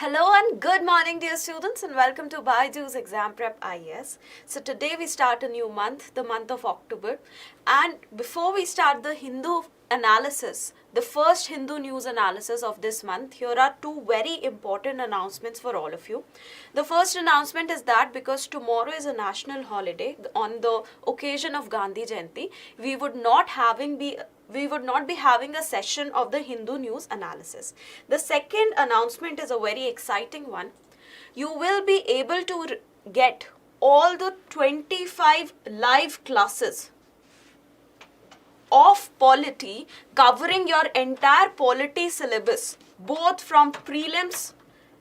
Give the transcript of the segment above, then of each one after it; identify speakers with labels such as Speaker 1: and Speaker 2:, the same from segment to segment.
Speaker 1: Hello and good morning dear students and welcome to BYJU'S Exam Prep IAS. So today we start a new month, the month of October, and before we start the Hindu analysis, the first Hindu news analysis of this month, here are two very important announcements for all of you. The first announcement is that because tomorrow is a national holiday on the occasion of Gandhi Jayanti, we would not be having a session of the Hindu news analysis. The second announcement is a very exciting one. You will be able to get all the 25 live classes of polity covering your entire polity syllabus, both from prelims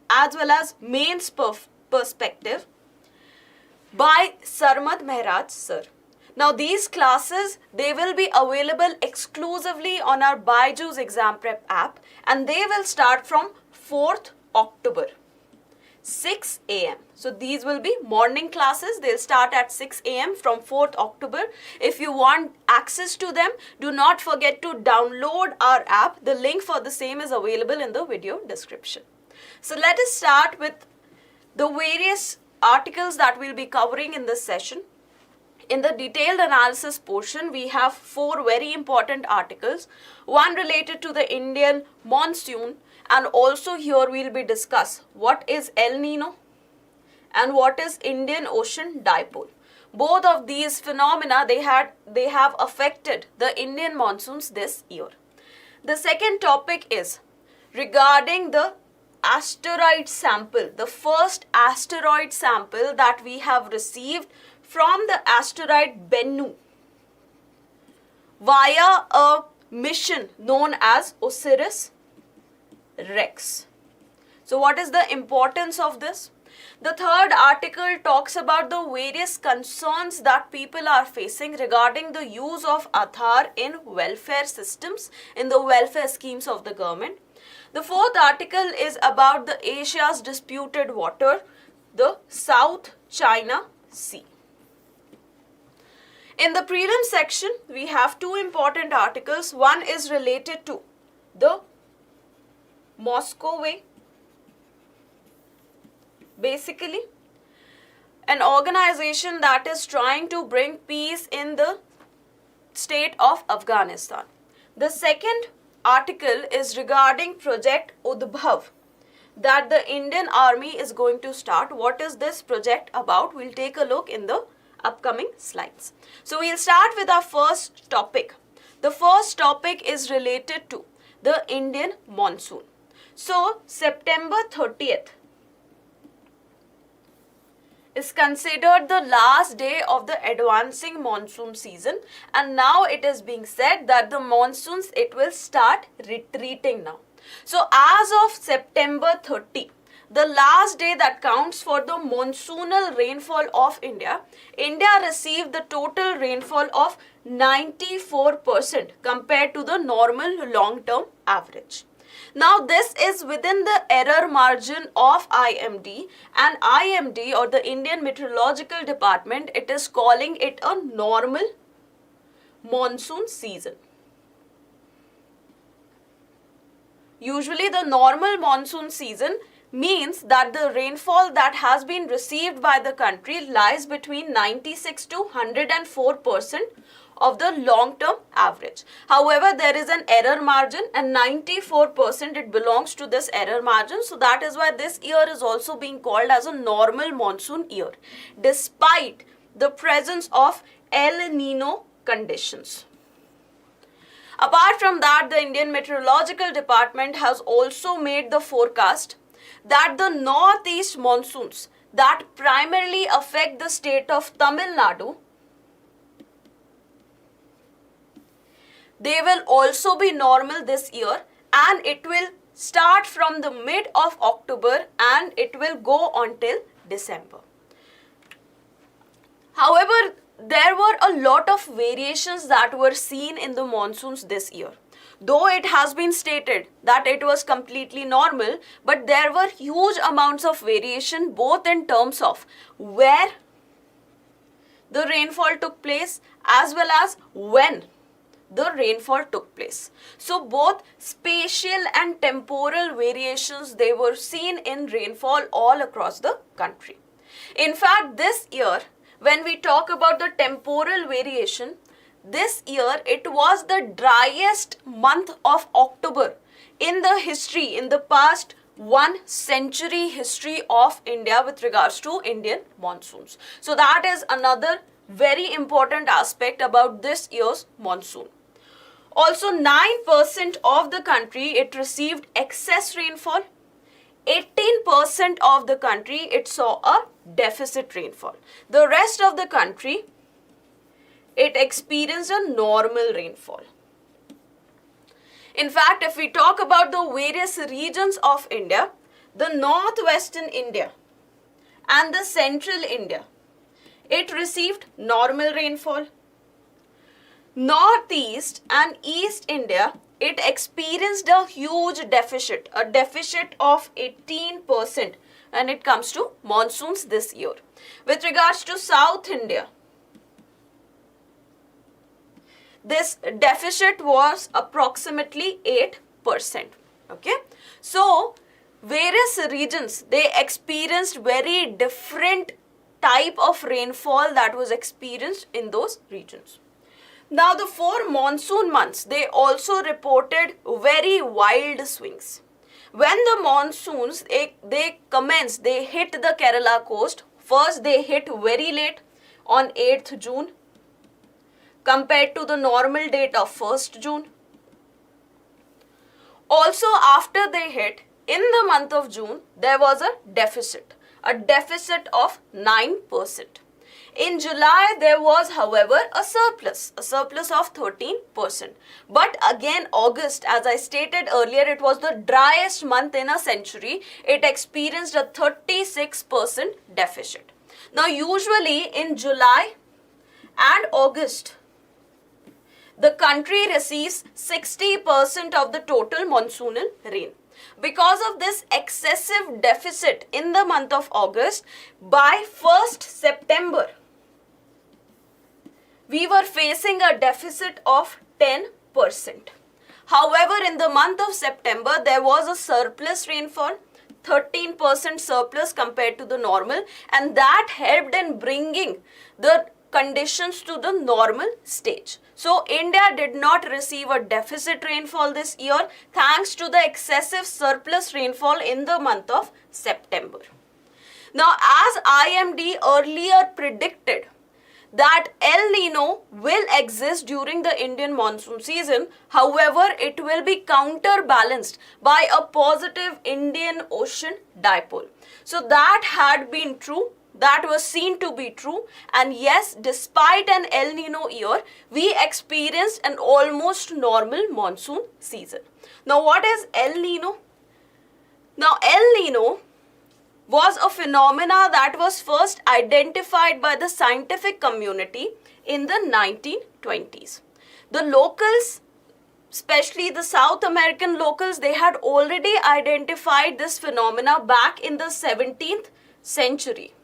Speaker 1: as well as mains perspective, by Sarmad Mehraj sir. Now these classes, they will be available exclusively on our BYJU'S Exam Prep app, and they will start from 4th October, 6 a.m. So these will be morning classes. They'll start at 6 a.m. from 4th October. If you want access to them, do not forget to download our app. The link for the same is available in the video description. So let us start with the various articles that we'll be covering in this session. In the detailed analysis portion, we have four very important articles. One related to the Indian monsoon, and also here we'll be discuss what is El Nino and what is Indian Ocean Dipole. Both of these phenomena, they have affected the Indian monsoons this year. The second topic is regarding the asteroid sample, the first asteroid sample that we have received from the asteroid Bennu via a mission known as OSIRIS-REx. So what is the importance of this? The third article talks about the various concerns that people are facing regarding the use of Aadhaar in welfare systems, in the welfare schemes of the government. The fourth article is about the Asia's disputed water, the South China Sea. In the prelim section, we have two important articles. One is related to the Moscow Way. Basically, an organization that is trying to bring peace in the state of Afghanistan. The second article is regarding Project Udbhav that the Indian Army is going to start. What is this project about? We'll take a look in the upcoming slides. So we'll start with our first topic. The first topic is related to the Indian monsoon. So September 30th is considered the last day of the advancing monsoon season, and now it is being said that the monsoons, it will start retreating now. So as of September 30, the last day that counts for the monsoonal rainfall of India, India received the total rainfall of 94% compared to the normal long-term average. Now this is within the error margin of IMD, and IMD, or the Indian Meteorological Department, it is calling it a normal monsoon season. Usually the normal monsoon season means that the rainfall that has been received by the country lies between 96 to 104% of the long-term average. However, there is an error margin, and 94% it belongs to this error margin. So that is why this year is also being called as a normal monsoon year, despite the presence of El Nino conditions. Apart from that, the Indian Meteorological Department has also made the forecast that the northeast monsoons that primarily affect the state of Tamil Nadu, they will also be normal this year, and it will start from the mid of October and it will go until December. However, there were a lot of variations that were seen in the monsoons this year. Though it has been stated that it was completely normal, but there were huge amounts of variation, both in terms of where the rainfall took place as well as when the rainfall took place. So both spatial and temporal variations, they were seen in rainfall all across the country. In fact, this year, when we talk about the temporal variation, this year it was the driest month of October in the history, in the past 1 century history of India with regards to Indian monsoons. So that is another very important aspect about this year's monsoon. Also, 9% of the country, it received excess rainfall. 18% of the country, it saw a deficit rainfall. The rest of the country, it experienced a normal rainfall. In fact, if we talk about the various regions of India, the northwestern India and the central India, it received normal rainfall. Northeast and East India, it experienced a huge deficit, a deficit of 18% when it comes to monsoons this year. With regards to South India, this deficit was approximately 8%. Okay, so various regions, they experienced very different type of rainfall that was experienced in those regions. Now the 4 monsoon months, they also reported very wild swings. When the monsoons, they commenced, they hit the Kerala coast. First they hit very late on 8th June compared to the normal date of 1st June. Also, after they hit, in the month of June, there was a deficit of 9%. In July, there was, however, a surplus of 13%. But again, August, as I stated earlier, it was the driest month in a century. It experienced a 36% deficit. Now, usually in July and August, the country receives 60% of the total monsoonal rain. Because of this excessive deficit in the month of August, by 1st September, we were facing a deficit of 10%. However, in the month of September, there was a surplus rainfall, 13% surplus compared to the normal, and that helped in bringing the conditions to the normal stage. So India did not receive a deficit rainfall this year thanks to the excessive surplus rainfall in the month of September. Now, as IMD earlier predicted that El Nino will exist during the Indian monsoon season, however, it will be counterbalanced by a positive Indian Ocean dipole. So that had been true. That was seen to be true, and yes, despite an El Nino year, we experienced an almost normal monsoon season. Now, what is El Nino? Now, El Nino was a phenomena that was first identified by the scientific community in the 1920s. The locals, especially the South American locals, they had already identified this phenomena back in the 17th century.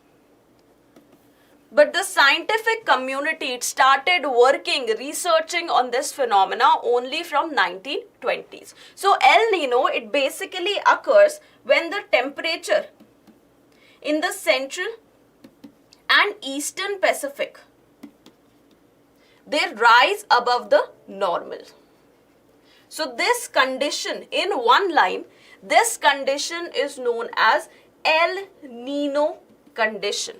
Speaker 1: But the scientific community, it started working, researching on this phenomena only from 1920s. So El Nino, it basically occurs when the temperature in the central and eastern Pacific, they rise above the normal. So this condition, in one line, this condition is known as El Nino condition.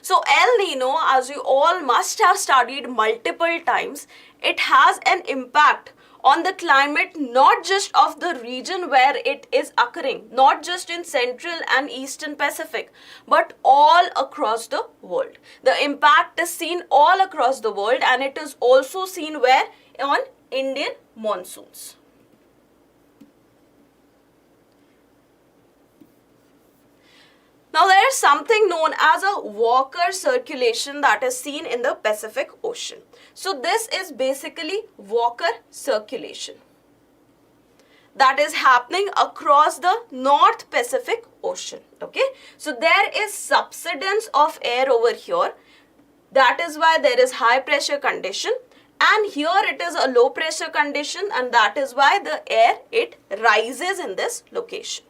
Speaker 1: So El Nino, as you all must have studied multiple times, it has an impact on the climate not just of the region where it is occurring, not just in Central and Eastern Pacific, but all across the world. The impact is seen all across the world, and it is also seen where? On Indian monsoons. Now, there is something known as a Walker circulation that is seen in the Pacific Ocean. So, this is basically Walker circulation that is happening across the North Pacific Ocean. Okay, so there is subsidence of air over here. That is why there is high pressure condition, and here it is a low pressure condition, and that is why the air, it rises in this location.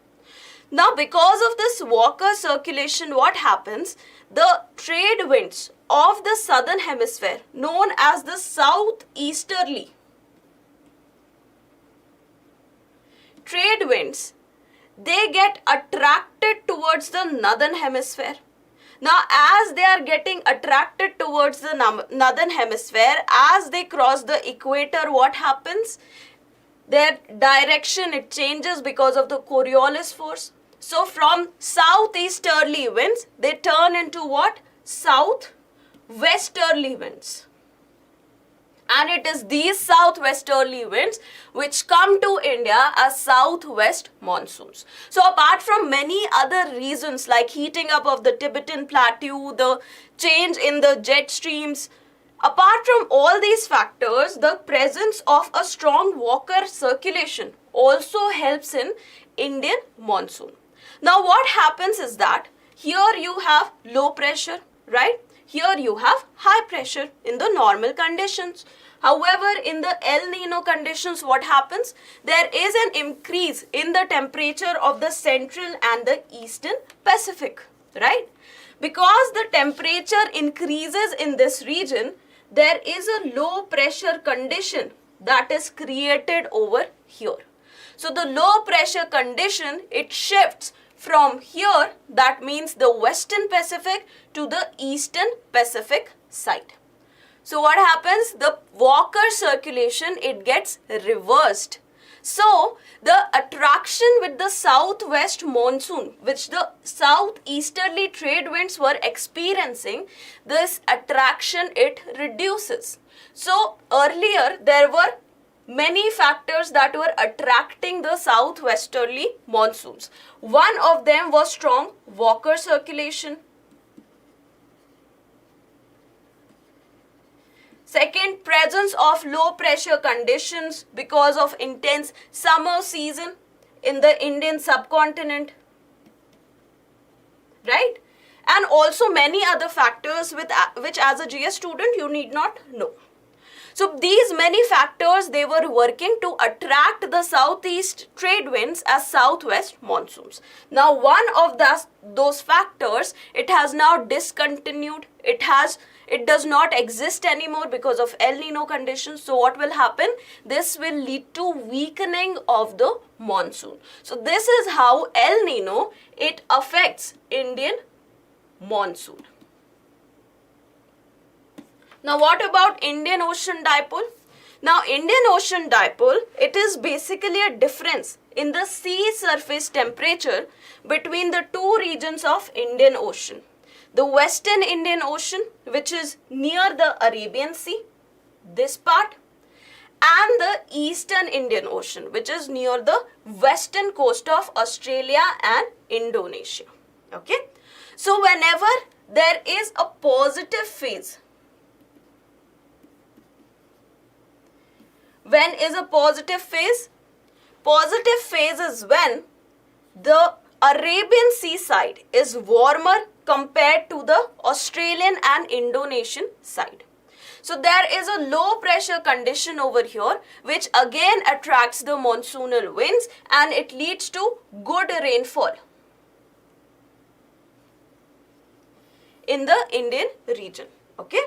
Speaker 1: Now because of this Walker circulation, what happens? The trade winds of the southern hemisphere, known as the southeasterly trade winds, they get attracted towards the northern hemisphere. Now as they are getting attracted towards the northern hemisphere, as they cross the equator, what happens? Their direction, it changes because of the Coriolis force. So from southeasterly winds, they turn into what? Southwesterly winds. And it is these southwesterly winds which come to India as southwest monsoons. So apart from many other reasons like heating up of the Tibetan Plateau, the change in the jet streams, apart from all these factors, the presence of a strong Walker circulation also helps in Indian monsoon. Now what happens is that here you have low pressure, right? Here you have high pressure in the normal conditions. However, in the El Nino conditions, what happens? There is an increase in the temperature of the central and the eastern Pacific, right? Because the temperature increases in this region, there is a low pressure condition that is created over here. So the low pressure condition, it shifts from here, that means the western Pacific, to the eastern Pacific side. So what happens? The Walker circulation, it gets reversed. So the attraction with the southwest monsoon, which the southeasterly trade winds were experiencing, this attraction, it reduces. So earlier there were many factors that were attracting the southwesterly monsoons. One of them was strong Walker circulation. Second, presence of low pressure conditions because of intense summer season in the Indian subcontinent, right? And also many other factors which as a GS student you need not know. So these many factors, they were working to attract the southeast trade winds as southwest monsoons. Now one of those factors, it has now discontinued. It does not exist anymore because of El Nino conditions. So what will happen? This will lead to weakening of the monsoon. So this is how El Nino, it affects Indian monsoon. Now what about Indian Ocean Dipole? Now Indian Ocean Dipole, it is basically a difference in the sea surface temperature between the two regions of Indian Ocean. The Western Indian Ocean, which is near the Arabian Sea, this part, and the Eastern Indian Ocean, which is near the western coast of Australia and Indonesia. Okay? So whenever there is a positive phase, when is a positive phase? Positive phase is when the Arabian Sea side is warmer compared to the Australian and Indonesian side. So there is a low pressure condition over here which again attracts the monsoonal winds and it leads to good rainfall in the Indian region. Okay.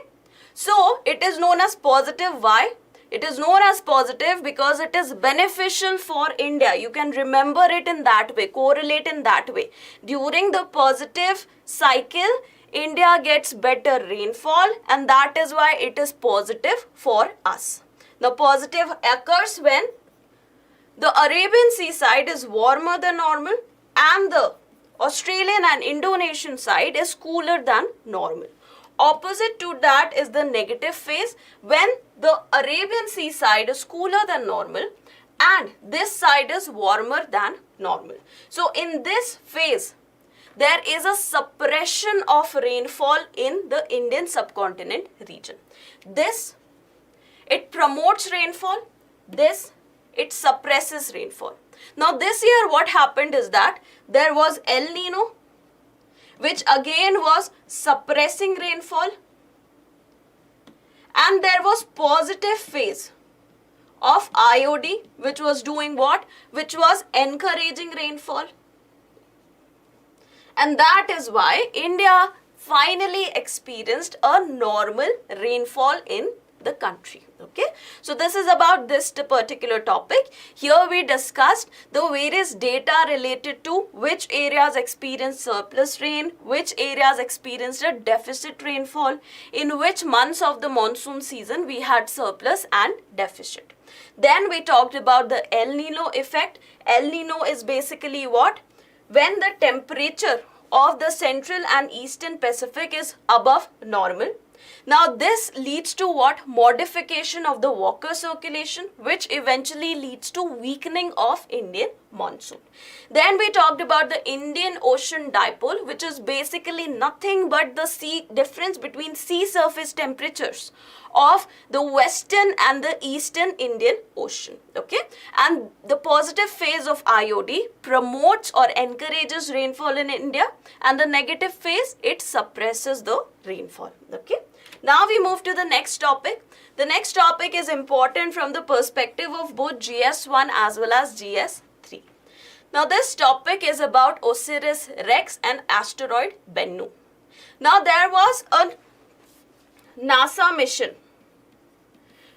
Speaker 1: So it is known as positive. Why? It is known as positive because it is beneficial for India. You can remember it in that way, correlate in that way. During the positive cycle, India gets better rainfall and that is why it is positive for us. The positive occurs when the Arabian Sea side is warmer than normal and the Australian and Indonesian side is cooler than normal. Opposite to that is the negative phase when the Arabian Sea side is cooler than normal and this side is warmer than normal. So in this phase, there is a suppression of rainfall in the Indian subcontinent region. This, it promotes rainfall. This, it suppresses rainfall. Now this year what happened is that there was El Nino, which again was suppressing rainfall, And there was positive phase of IOD, which was doing what? Which was encouraging rainfall. And that is why India finally experienced a normal rainfall in the country. Okay, so this is about this particular topic. Here we discussed the various data related to which areas experienced surplus rain, which areas experienced a deficit rainfall, in which months of the monsoon season we had surplus and deficit. Then we talked about the El Nino effect. El Nino is basically what? When the temperature of the central and eastern Pacific is above normal. Now this leads to what? Modification of the Walker circulation, which eventually leads to weakening of Indian monsoon. Then we talked about the Indian Ocean dipole, which is basically nothing but the difference between sea surface temperatures of the western and the eastern Indian Ocean. Okay, and the positive phase of IOD promotes or encourages rainfall in India, and the negative phase, it suppresses the rainfall. Okay, now we move to the next topic. The next topic is important from the perspective of both GS1 as well as GS3. Now this topic is about OSIRIS-REx and asteroid Bennu. Now there was a NASA mission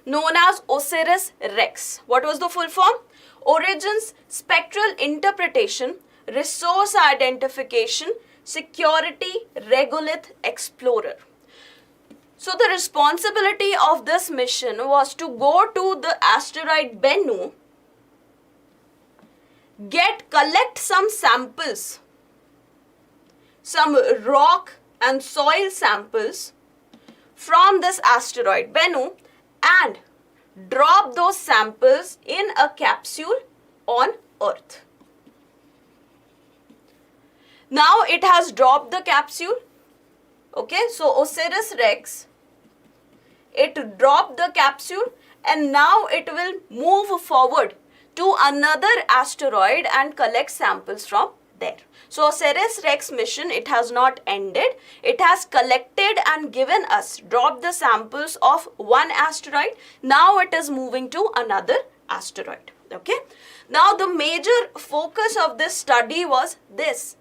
Speaker 1: known as OSIRIS-REx. What was the full form? Origins, Spectral Interpretation, Resource Identification, Security, Regolith, Explorer. So the responsibility of this mission was to go to the asteroid Bennu, collect some samples, some rock and soil samples from this asteroid Bennu, and drop those samples in a capsule on Earth. Now it has dropped the capsule. Okay, so OSIRIS-REx, it dropped the capsule, and now it will move forward to another asteroid and collect samples from there. So OSIRIS-REx mission, it has not ended. It has collected and given us, dropped the samples of one asteroid. Now it is moving to another asteroid. Okay. Now the major focus of this study was this.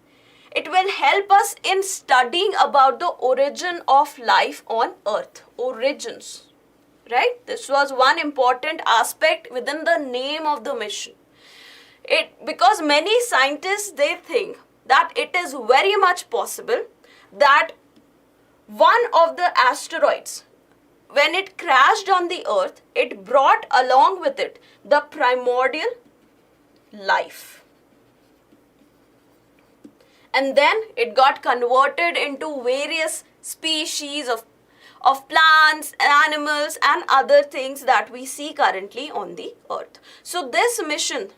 Speaker 1: It will help us in studying about the origin of life on Earth. Origins. Right? This was one important aspect within the name of the mission. Because many scientists, they think that it is very much possible that one of the asteroids, when it crashed on the Earth, it brought along with it the primordial life. And then it got converted into various species of plants, animals, and other things that we see currently on the Earth. So this mission,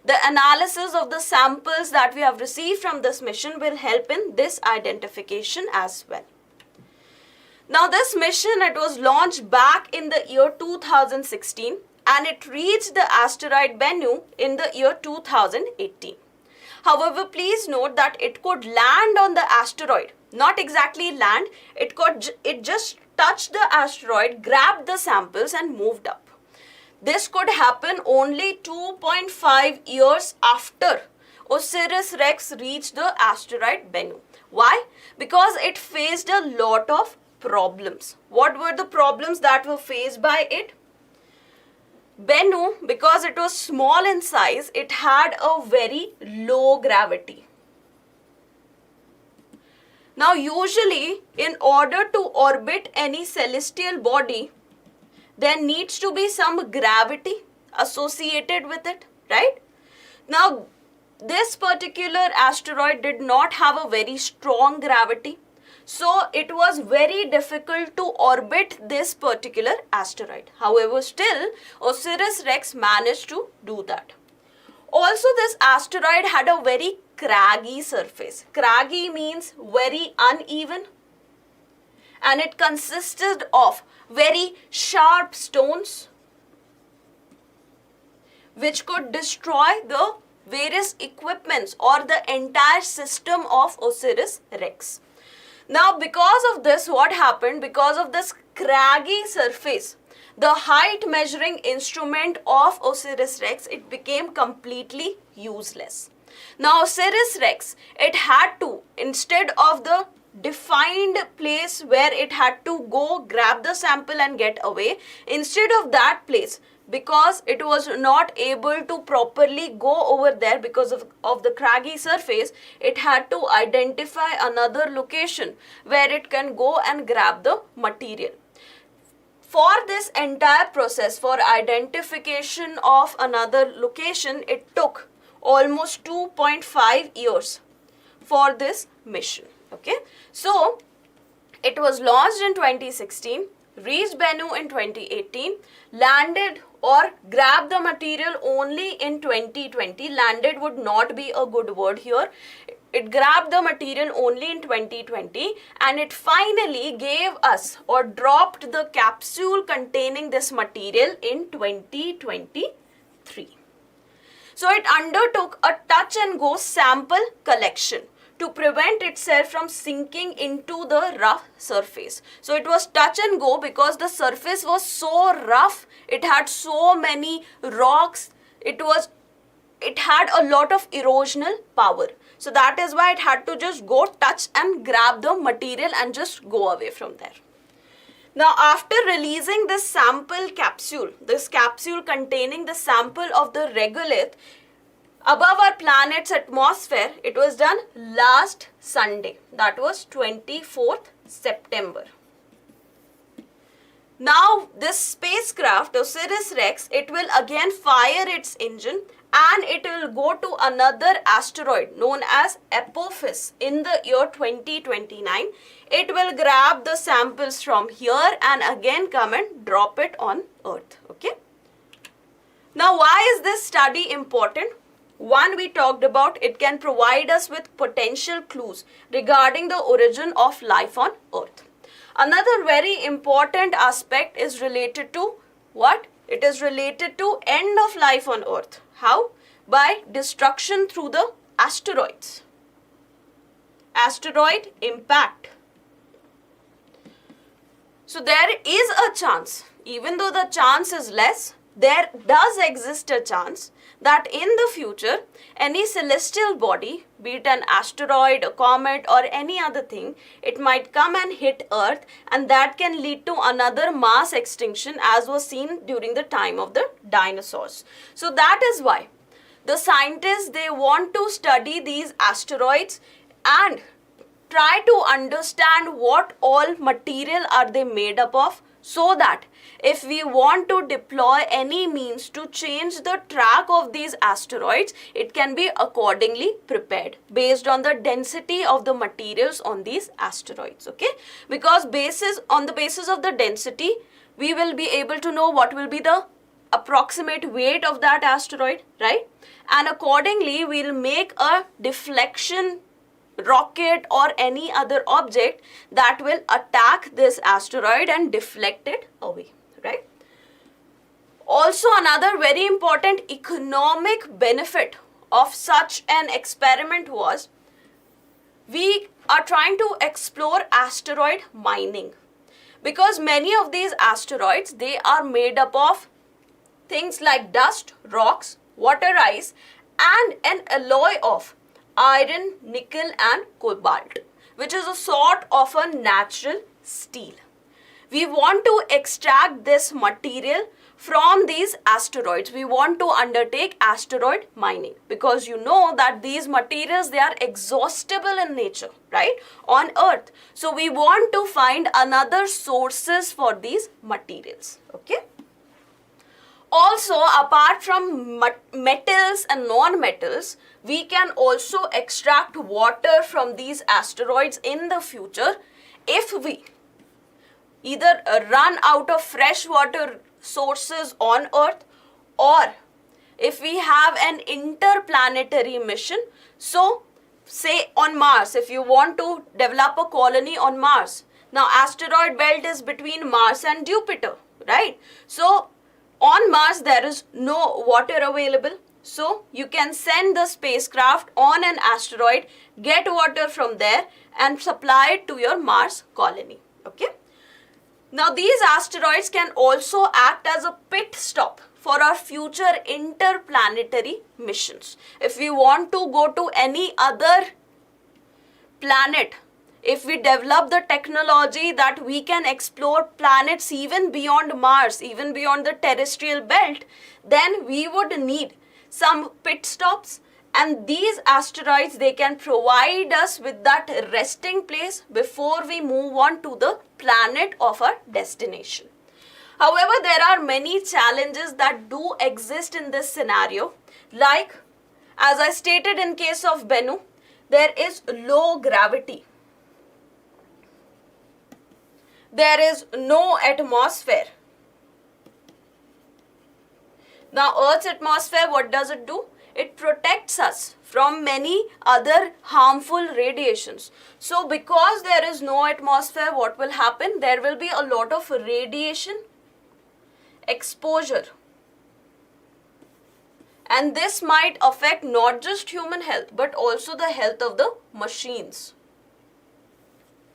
Speaker 1: the analysis of the samples that we have received from this mission, will help in this identification as well. Now this mission, it was launched back in the year 2016, and it reached the asteroid Bennu in the year 2018. However, please note that it could land on the asteroid, not exactly land, it just touched the asteroid, grabbed the samples and moved up. This could happen only 2.5 years after OSIRIS-REx reached the asteroid Bennu. Why? Because it faced a lot of problems. What were the problems that were faced by it? Bennu, because it was small in size, it had a very low gravity. Now usually, in order to orbit any celestial body, there needs to be some gravity associated with it, right? Now this particular asteroid did not have a very strong gravity. So it was very difficult to orbit this particular asteroid. However, still OSIRIS-REx managed to do that. Also, this asteroid had a very craggy surface. Craggy means very uneven, and it consisted of very sharp stones which could destroy the various equipments or the entire system of OSIRIS-REx. Now because of this, what happened? Because of this craggy surface, the height measuring instrument of OSIRIS-REx, it became completely useless. Now OSIRIS-REx, it had to, instead of the defined place where it had to go grab the sample and get away, instead of that place, because it was not able to properly go over there because of the craggy surface, it had to identify another location where it can go and grab the material. For this entire process, for identification of another location, it took almost 2.5 years for this mission. Okay, so it was launched in 2016, reached Bennu in 2018, landed or grabbed the material only in 2020. Landed would not be a good word here. It grabbed the material only in 2020, and it finally gave us or dropped the capsule containing this material in 2023. So it undertook a touch and go sample collection to prevent itself from sinking into the rough surface. So it was touch and go because the surface was so rough, it had so many rocks, it had a lot of erosional power. So that is why it had to just go touch and grab the material and just go away from there. Now after releasing this sample capsule, this capsule containing the sample of the regolith above our planet's atmosphere, it was done last Sunday, that was 24th September. Now this spacecraft, OSIRIS-REx, it will again fire its engine and it will go to another asteroid known as Apophis in the year 2029. It will grab the samples from here and again come and drop it on Earth. Okay. Now why is this study important? One, we talked about it can provide us with potential clues regarding the origin of life on Earth. Another very important aspect is related to what? It is related to end of life on Earth. How? By destruction through the asteroids. Asteroid impact. So there is a chance, even though the chance is less, there does exist a chance that in the future, any celestial body, be it an asteroid, a comet or any other thing, it might come and hit Earth, and that can lead to another mass extinction as was seen during the time of the dinosaurs. So that is why the scientists, they want to study these asteroids and try to understand what all material are they made up of, so that if we want to deploy any means to change the track of these asteroids, it can be accordingly prepared based on the density of the materials on these asteroids. Okay, because on the basis of the density, we will be able to know what will be the approximate weight of that asteroid, right? And accordingly, we'll make a deflection rocket or any other object that will attack this asteroid and deflect it away, right? Also, another very important economic benefit of such an experiment was we are trying to explore asteroid mining, because many of these asteroids, they are made up of things like dust, rocks, water ice and an alloy of iron, nickel and cobalt, which is a sort of a natural steel. We want to extract this material from these asteroids. We want to undertake asteroid mining, because you know that these materials, they are exhaustible in nature, right, on Earth. So we want to find another sources for these materials. Okay. Also, apart from metals and non-metals, we can also extract water from these asteroids in the future if we either run out of fresh water sources on Earth, or if we have an interplanetary mission. So, say on Mars, if you want to develop a colony on Mars. Now, asteroid belt is between Mars and Jupiter, right? So, on Mars, there is no water available. So, you can send the spacecraft on an asteroid, get water from there and supply it to your Mars colony. Okay. Now these asteroids can also act as a pit stop for our future interplanetary missions. If we want to go to any other planet, if we develop the technology that we can explore planets even beyond Mars, even beyond the terrestrial belt, then we would need some pit stops, and these asteroids, they can provide us with that resting place before we move on to the planet of our destination. However, there are many challenges that do exist in this scenario. Like, as I stated in case of Bennu, there is low gravity. There is no atmosphere. Now, Earth's atmosphere, what does it do? It protects us from many other harmful radiations. So, because there is no atmosphere, what will happen? There will be a lot of radiation exposure. And this might affect not just human health, but also the health of the machines.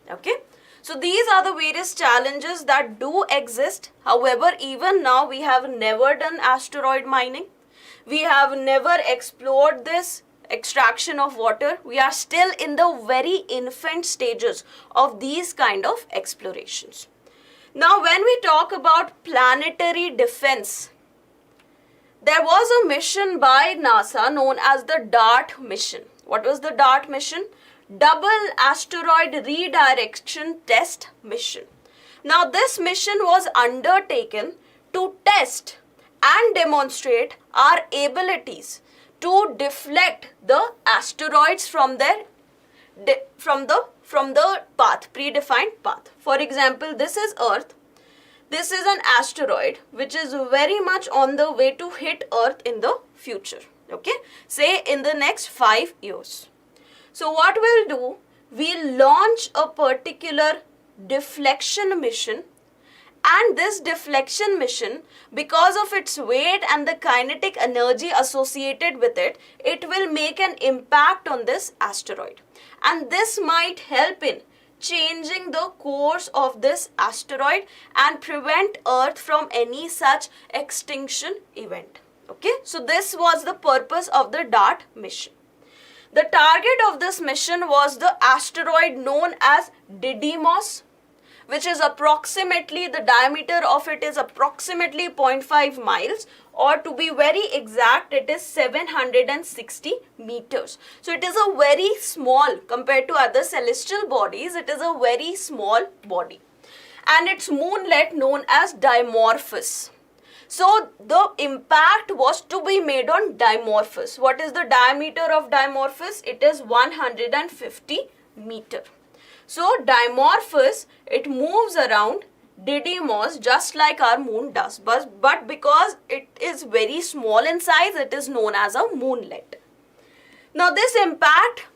Speaker 1: Okay? So these are the various challenges that do exist. However, even now we have never done asteroid mining. We have never explored this extraction of water. We are still in the very infant stages of these kind of explorations. Now, when we talk about planetary defense, there was a mission by NASA known as the DART mission. What was the DART mission? Double Asteroid Redirection Test Mission. Now, this mission was undertaken to test and demonstrate our abilities to deflect the asteroids from their from the path, predefined path. For example, this is Earth. This is an asteroid which is very much on the way to hit Earth in the future. Okay, say in the next 5 years. So what we'll do, we'll launch a particular deflection mission, and this deflection mission, because of its weight and the kinetic energy associated with it, it will make an impact on this asteroid. And this might help in changing the course of this asteroid and prevent Earth from any such extinction event. Okay, so this was the purpose of the DART mission. The target of this mission was the asteroid known as Didymos, which is approximately, the diameter of it is approximately 0.5 miles, or to be very exact, it is 760 meters. So it is a very small, compared to other celestial bodies, it is a very small body. And its moonlet known as Dimorphos. So the impact was to be made on Dimorphos. What is the diameter of Dimorphos? It is 150 meter. So Dimorphos, it moves around Didymos just like our moon does. But because it is very small in size, it is known as a moonlet. Now this impact,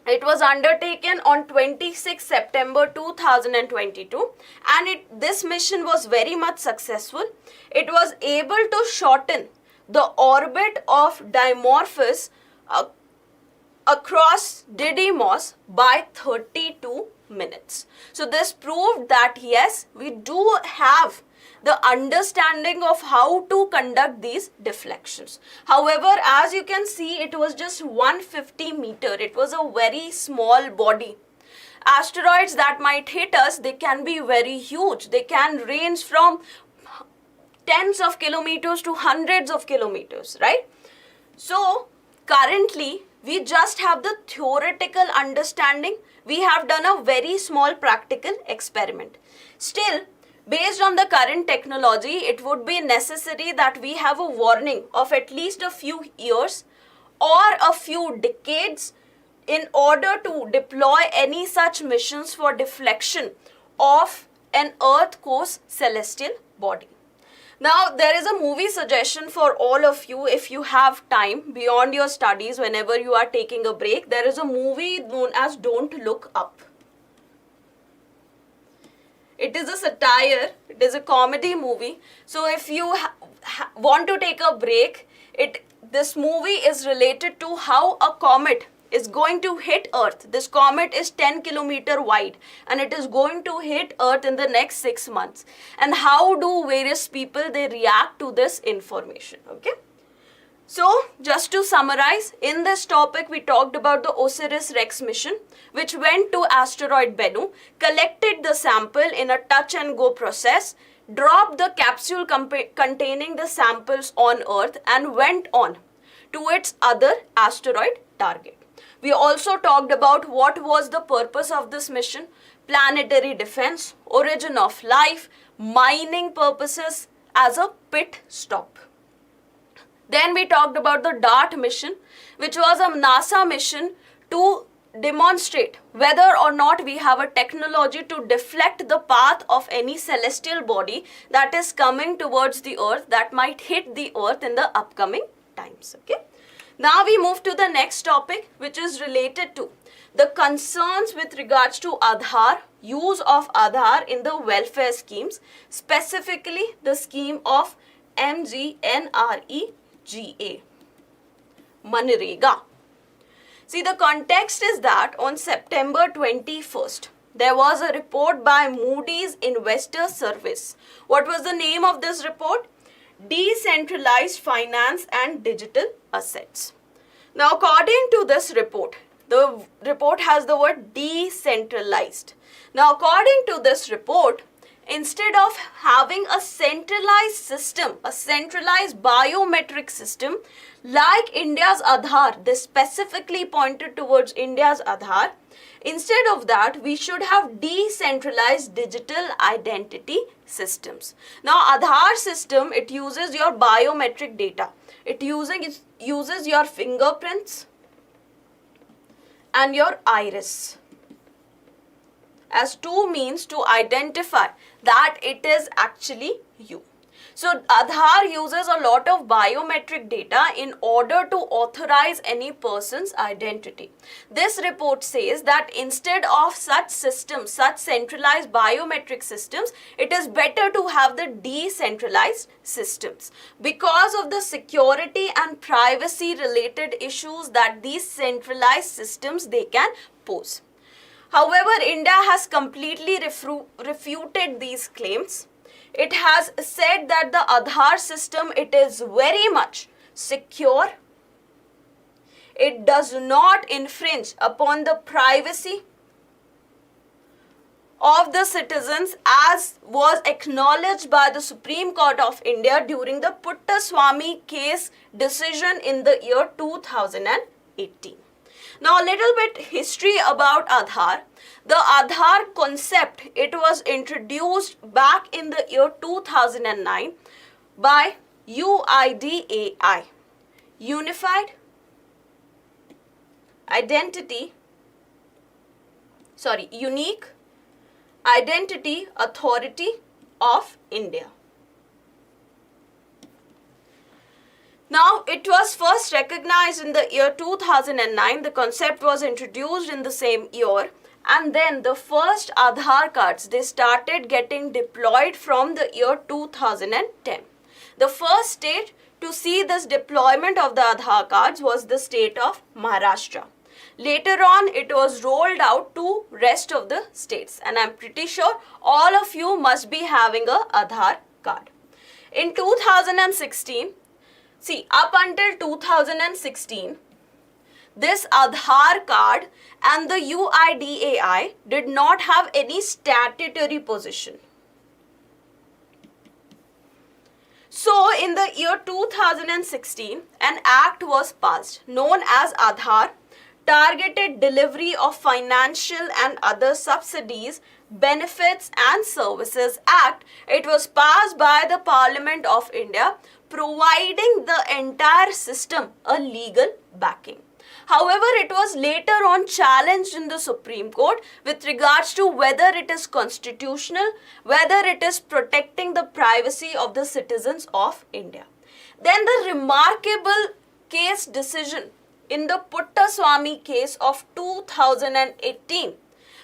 Speaker 1: it was undertaken on 26 September 2022, and this mission was very much successful. It was able to shorten the orbit of Dimorphos across Didymos by 32 minutes. So this proved that yes, we do have the understanding of how to conduct these deflections. However, as you can see, it was just 150 meter. It was a very small body. Asteroids that might hit us, they can be very huge. They can range from tens of kilometers to hundreds of kilometers, right? So currently, we just have the theoretical understanding. We have done a very small practical experiment. Still, based on the current technology, it would be necessary that we have a warning of at least a few years or a few decades in order to deploy any such missions for deflection of an Earth course celestial body. Now, there is a movie suggestion for all of you if you have time beyond your studies, whenever you are taking a break. There is a movie known as Don't Look Up. It is a satire, it is a comedy movie. So if you want to take a break, this movie is related to how a comet is going to hit Earth. This comet is 10 kilometer wide and it is going to hit Earth in the next 6 months. And how do various people, they react to this information, okay? So, just to summarize, in this topic we talked about the OSIRIS-REx mission, which went to asteroid Bennu, collected the sample in a touch and go process, dropped the capsule containing the samples on Earth and went on to its other asteroid target. We also talked about what was the purpose of this mission: planetary defense, origin of life, mining purposes as a pit stop. Then we talked about the DART mission, which was a NASA mission to demonstrate whether or not we have a technology to deflect the path of any celestial body that is coming towards the Earth, that might hit the Earth in the upcoming times. Okay. Now we move to the next topic, which is related to the concerns with regards to Aadhaar, use of Aadhaar in the welfare schemes, specifically the scheme of MGNREGA, Manrega. See, the context is that on September 21st, there was a report by Moody's Investor Service. What was the name of this report? Decentralized Finance and Digital Assets. Now, according to this report, the report has the word decentralized. Now, according to this report, instead of having a centralized system, a centralized biometric system like India's Aadhaar, they specifically pointed towards India's Aadhaar. Instead of that, we should have decentralized digital identity systems. Now, Aadhaar system, it uses your biometric data. It uses your fingerprints and your iris as two means to identify that it is actually you. So Aadhaar uses a lot of biometric data in order to authorize any person's identity. This report says that instead of such systems, such centralized biometric systems, it is better to have the decentralized systems because of the security and privacy related issues that these centralized systems they can pose. However, India has completely refuted these claims. It has said that the Aadhaar system, it is very much secure. It does not infringe upon the privacy of the citizens, as was acknowledged by the Supreme Court of India during the Puttaswamy case decision in the year 2018. Now, a little bit history about Aadhaar. The Aadhaar concept, it was introduced back in the year 2009 by UIDAI, Unique Identity Authority of India. Now, it was first recognized in the year 2009. The concept was introduced in the same year. And then the first Aadhaar cards, they started getting deployed from the year 2010. The first state to see this deployment of the Aadhaar cards was the state of Maharashtra. Later on, it was rolled out to rest of the states. And I'm pretty sure all of you must be having a Aadhaar card. In 2016, see, up until 2016, this Aadhaar card and the UIDAI did not have any statutory position. So, in the year 2016, an act was passed known as Aadhaar, Targeted Delivery of Financial and Other Subsidies, Benefits and Services Act. It was passed by the Parliament of India, providing the entire system a legal backing. However, it was later on challenged in the Supreme Court with regards to whether it is constitutional, whether it is protecting the privacy of the citizens of India. Then the remarkable case decision in the Puttaswamy case of 2018,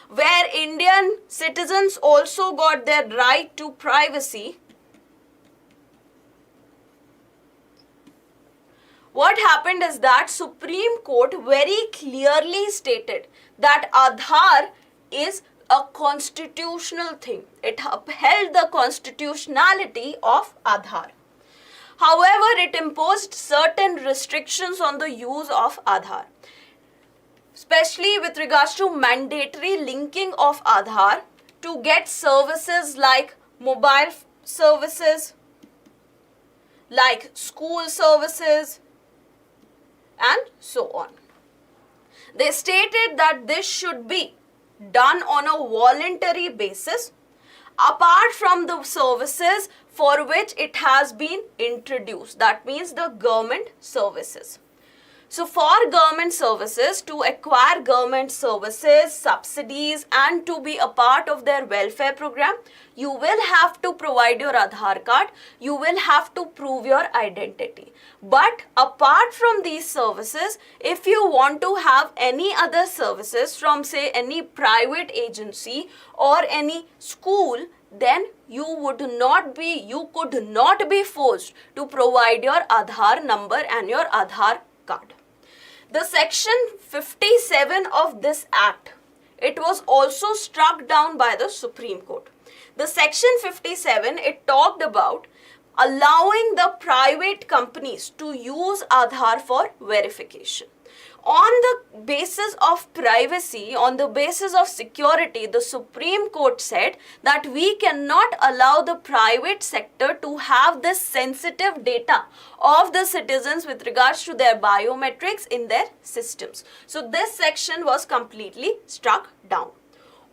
Speaker 1: where Indian citizens also got their right to privacy, what happened is that Supreme Court very clearly stated that Aadhaar is a constitutional thing. It upheld the constitutionality of Aadhaar. However, it imposed certain restrictions on the use of Aadhaar, especially with regards to mandatory linking of Aadhaar to get services like mobile services, like school services, and so on. They stated that this should be done on a voluntary basis apart from the services for which it has been introduced. That means the government services. So for government services, to acquire government services, subsidies, and to be a part of their welfare program, you will have to provide your Aadhaar card, you will have to prove your identity. But apart from these services, if you want to have any other services from say any private agency or any school, then you could not be forced to provide your Aadhaar number and your Aadhaar card. The section 57 of this act, it was also struck down by the Supreme Court. The section 57, it talked about allowing the private companies to use Aadhaar for verification. On the basis of privacy, on the basis of security, the Supreme Court said that we cannot allow the private sector to have this sensitive data of the citizens with regards to their biometrics in their systems. So this section was completely struck down.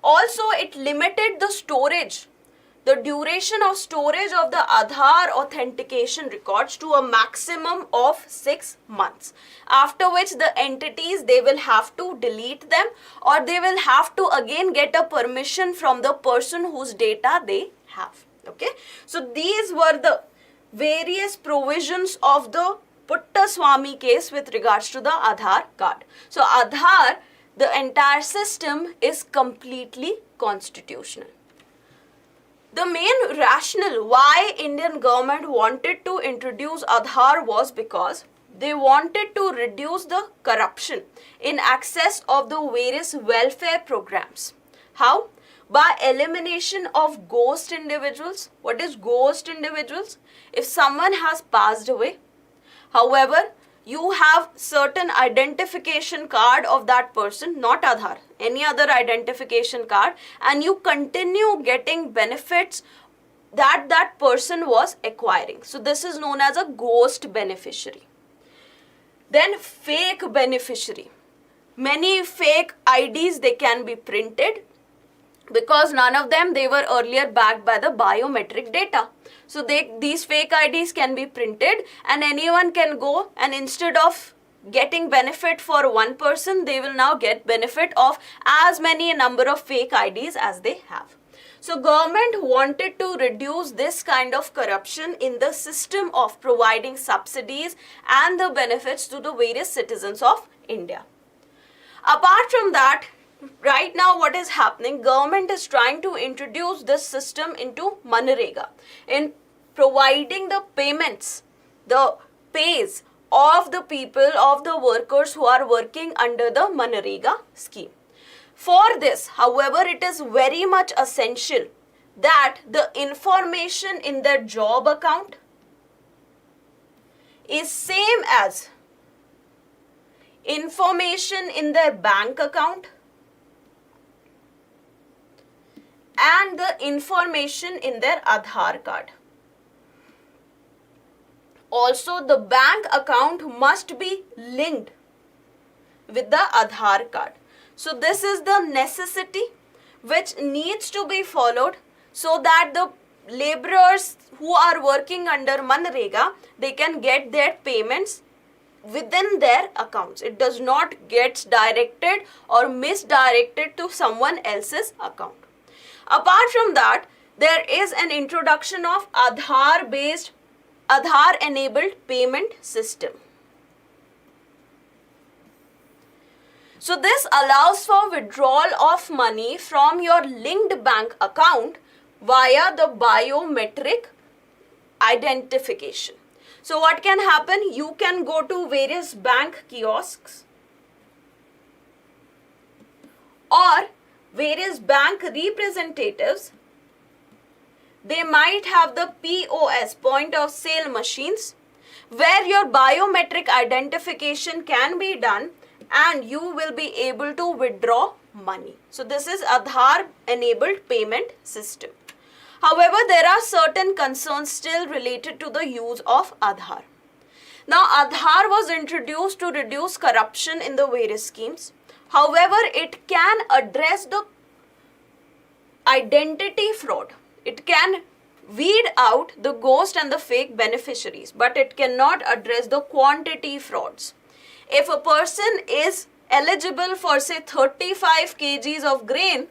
Speaker 1: Also, it limited the storage, the duration of storage of the Aadhaar authentication records to a maximum of 6 months, after which the entities, they will have to delete them or they will have to again get a permission from the person whose data they have. Okay, so these were the various provisions of the Puttaswamy case with regards to the Aadhaar card. So Aadhaar, the entire system is completely constitutional. The main rationale why Indian government wanted to introduce Aadhaar was because they wanted to reduce the corruption in access of the various welfare programs. How? By elimination of ghost individuals. What is ghost individuals? If someone has passed away, however, you have certain identification card of that person, not Aadhaar, any other identification card, and you continue getting benefits that that person was acquiring. So this is known as a ghost beneficiary. Then fake beneficiary. Many fake IDs, they can be printed because none of them, they were earlier backed by the biometric data. So these fake IDs can be printed and anyone can go, and instead of getting benefit for one person, they will now get benefit of as many number of fake IDs as they have. So government wanted to reduce this kind of corruption in the system of providing subsidies and the benefits to the various citizens of India. Apart from that, right now what is happening, government is trying to introduce this system into Manrega, in providing the payments, the pays of the people, of the workers who are working under the Manrega scheme. For this, however, it is very much essential that the information in their job account is same as information in their bank account and the information in their Aadhaar card. Also, the bank account must be linked with the Aadhaar card. So this is the necessity which needs to be followed so that the laborers who are working under Manrega, they can get their payments within their accounts. It does not get directed or misdirected to someone else's account. Apart from that, there is an introduction of Aadhaar-based, Aadhaar-enabled payment system. So this allows for withdrawal of money from your linked bank account via the biometric identification. So what can happen? You can go to various bank kiosks or various bank representatives. They might have the POS, point of sale machines, where your biometric identification can be done and you will be able to withdraw money. So this is Aadhaar enabled payment system. However, there are certain concerns still related to the use of Aadhaar. Now, Aadhaar was introduced to reduce corruption in the various schemes. However, it can address the identity fraud. It can weed out the ghost and the fake beneficiaries, but it cannot address the quantity frauds. If a person is eligible for say 35 kgs of grain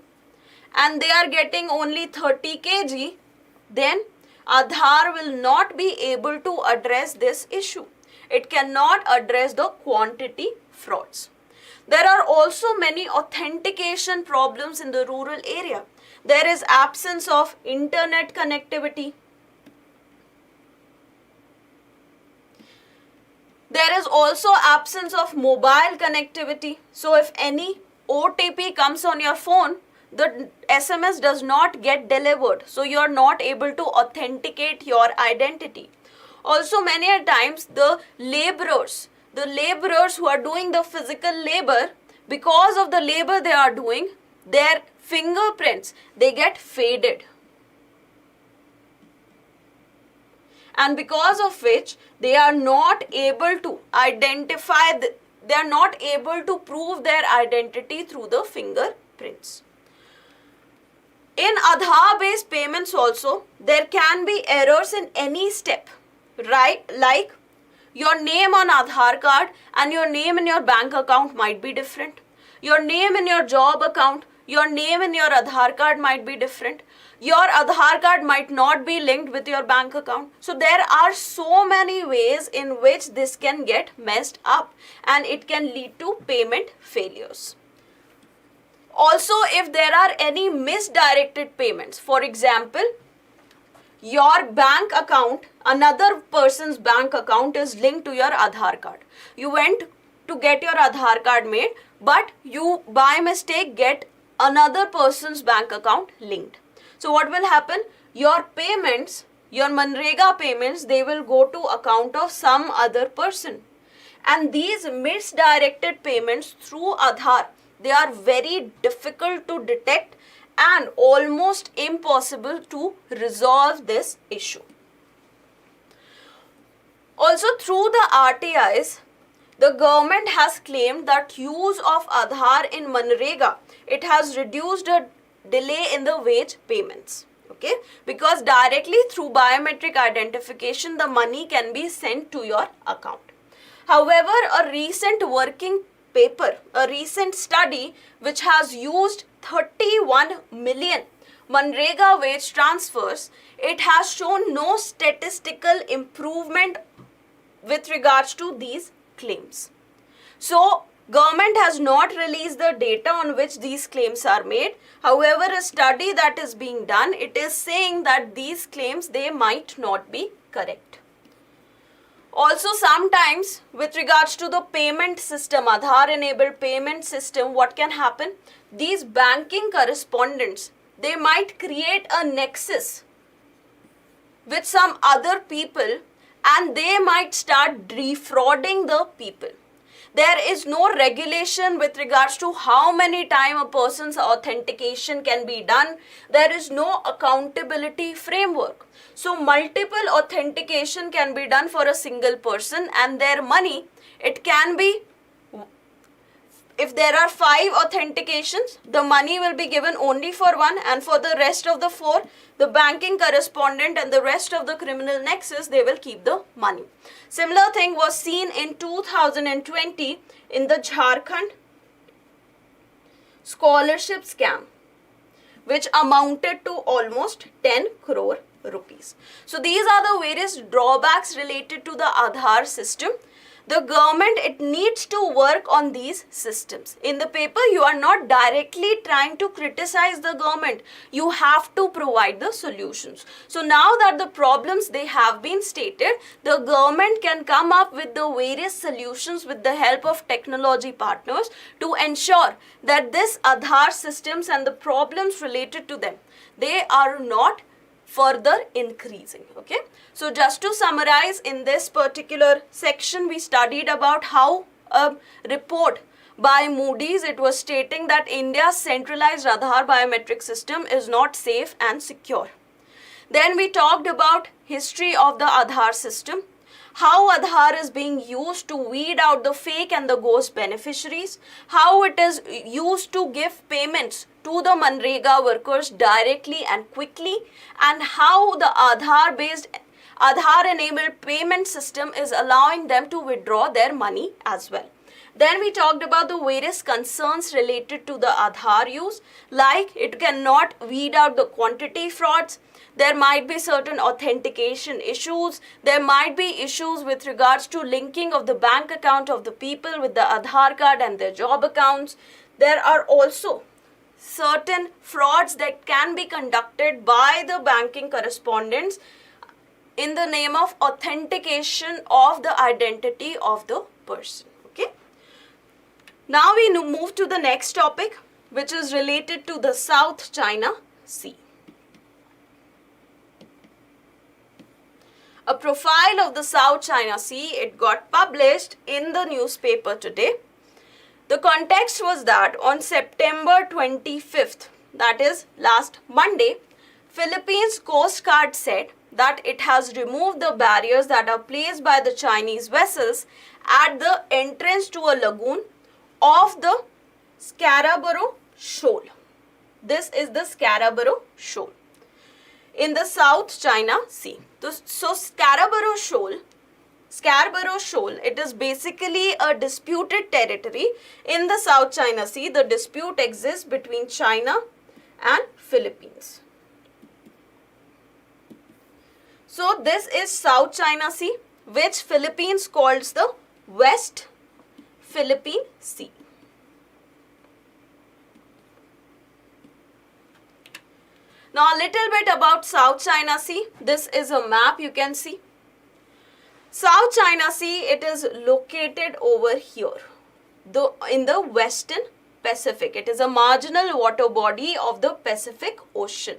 Speaker 1: and they are getting only 30 kg, then Aadhaar will not be able to address this issue. It cannot address the quantity frauds. There are also many authentication problems in the rural area. There is absence of internet connectivity. There is also absence of mobile connectivity. So if any OTP comes on your phone, the SMS does not get delivered. So you are not able to authenticate your identity. Also, many a times the laborers who are doing the physical labor, because of the labor they are doing, their fingerprints, they get faded. And because of which they are not able to identify, they are not able to prove their identity through the fingerprints. In Aadhaar based payments also, there can be errors in any step, right? Like your name on Aadhaar card and your name in your bank account might be different. Your name in your job account, your name in your Aadhaar card might be different. Your Aadhaar card might not be linked with your bank account. So there are so many ways in which this can get messed up and it can lead to payment failures. Also, if there are any misdirected payments, for example, your bank account, another person's bank account is linked to your Aadhaar card. You went to get your Aadhaar card made, but you by mistake get another person's bank account linked. So what will happen? Your payments, your Manrega payments, they will go to account of some other person. And these misdirected payments through Aadhaar, they are very difficult to detect and almost impossible to resolve this issue. Also, through the RTIs, the government has claimed that use of Aadhaar in Manrega, it has reduced a delay in the wage payments. Okay, because directly through biometric identification, the money can be sent to your account. However, a recent working paper, a recent study which has used 31 million Manrega wage transfers, it has shown no statistical improvement with regards to these claims. So, government has not released the data on which these claims are made. However, a study that is being done, it is saying that these claims, they might not be correct. Also, sometimes with regards to the payment system, Aadhaar enabled payment system, what can happen? These banking correspondents, they might create a nexus with some other people and they might start defrauding the people. There is no regulation with regards to how many times a person's authentication can be done. There is no accountability framework. So multiple authentication can be done for a single person and their money, it can be, if there are 5 authentications, the money will be given only for one, and for the rest of the 4, the banking correspondent and the rest of the criminal nexus, they will keep the money. Similar thing was seen in 2020 in the Jharkhand scholarship scam, which amounted to almost 10 crore rupees. So these are the various drawbacks related to the Aadhaar system. the government, it needs to work on these systems. In the paper, you are not directly trying to criticize the government. You have to provide the solutions. So now that the problems they have been stated, the government can come up with the various solutions with the help of technology partners to ensure that this Aadhaar systems and the problems related to them, they are not further increasing. Okay, so just to summarize, in this particular section we studied about how a report by Moody's, it was stating that India's centralized Aadhaar biometric system is not safe and secure. Then we talked about history of the Aadhaar system, how Aadhaar is being used to weed out the fake and the ghost beneficiaries, how it is used to give payments to the Manrega workers directly and quickly, and how the Aadhaar-enabled payment system is allowing them to withdraw their money as well. Then we talked about the various concerns related to the Aadhaar use, like it cannot weed out the quantity frauds, there might be certain authentication issues, there might be issues with regards to linking of the bank account of the people with the Aadhaar card and their job accounts. There are also certain frauds that can be conducted by the banking correspondents in the name of authentication of the identity of the person. Okay. Now we move to the next topic, which is related to the South China Sea. A profile of the South China Sea, it got published in the newspaper today. The context was that on September 25th, that is last Monday, Philippines Coast Guard said that it has removed the barriers that are placed by the Chinese vessels at the entrance to a lagoon of the Scarborough Shoal. This is the Scarborough Shoal in the South China Sea. So Scarborough Shoal, it is basically a disputed territory in the South China Sea. The dispute exists between China and Philippines. So this is South China Sea, which Philippines calls the West Philippine Sea. Now a little bit about South China Sea. This is a map you can see. South China Sea, it is located over here, in the Western Pacific. It is a marginal water body of the Pacific Ocean.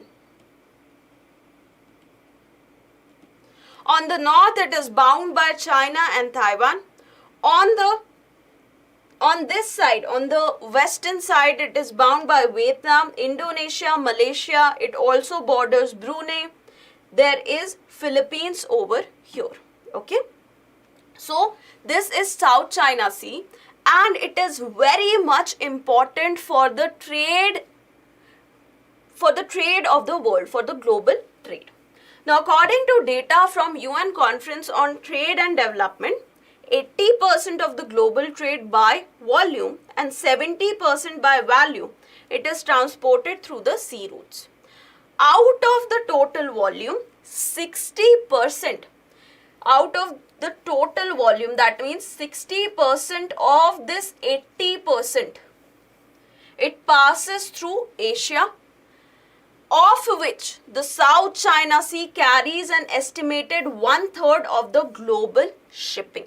Speaker 1: On the north, it is bound by China and Taiwan. On this side, on the western side, it is bound by Vietnam, Indonesia, Malaysia. It also borders Brunei. There is Philippines over here. Okay. So this is South China Sea, and it is very much important for the trade of the world, for the global trade. Now, according to data from UN Conference on Trade and Development, 80% of the global trade by volume and 70% by value, it is transported through the sea routes. Out of the total volume, 60%, out of the total volume, that means 60% of this 80%, it passes through Asia, of which the South China Sea carries an estimated 1/3 of the global shipping.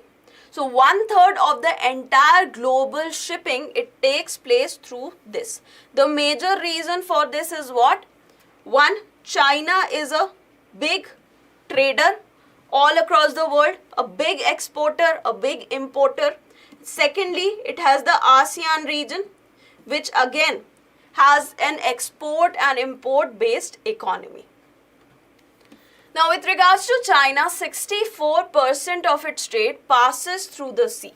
Speaker 1: So 1/3 of the entire global shipping, it takes place through this. The major reason for this is what? One, China is a big trader all across the world, a big exporter, a big importer. Secondly, it has the ASEAN region, which again has an export and import based economy. Now, with regards to China, 64% of its trade passes through the sea,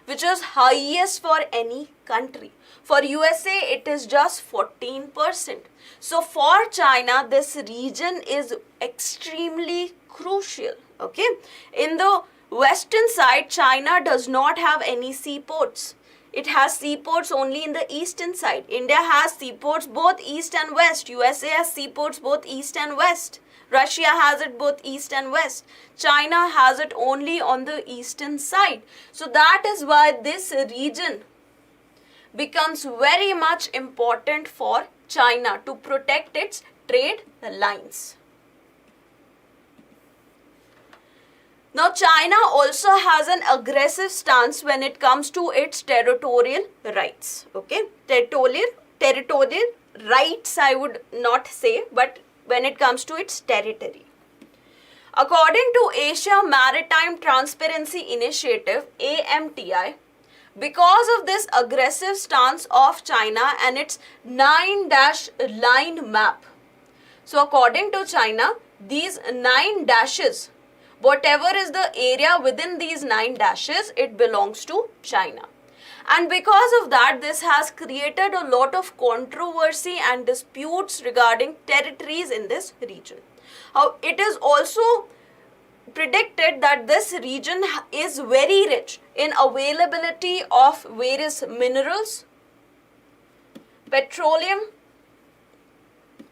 Speaker 1: which is highest for any country. For USA, it is just 14%. So, for China, this region is extremely crucial. Okay, in the western side, China does not have any seaports. It has seaports only in the eastern side. India has seaports both east and west. USA has seaports both east and west. Russia has it both east and west. China has it only on the eastern side. So that is why this region becomes very much important for China to protect its trade lines. Now, China also has an aggressive stance when it comes to its territorial rights. Okay, territorial rights I would not say, but when it comes to its territory. According to Asia Maritime Transparency Initiative, AMTI, because of this aggressive stance of China and its 9-dash line map. So according to China, these 9 dashes, whatever is the area within these 9 dashes, it belongs to China. And because of that, this has created a lot of controversy and disputes regarding territories in this region. It is also predicted that this region is very rich in availability of various minerals, petroleum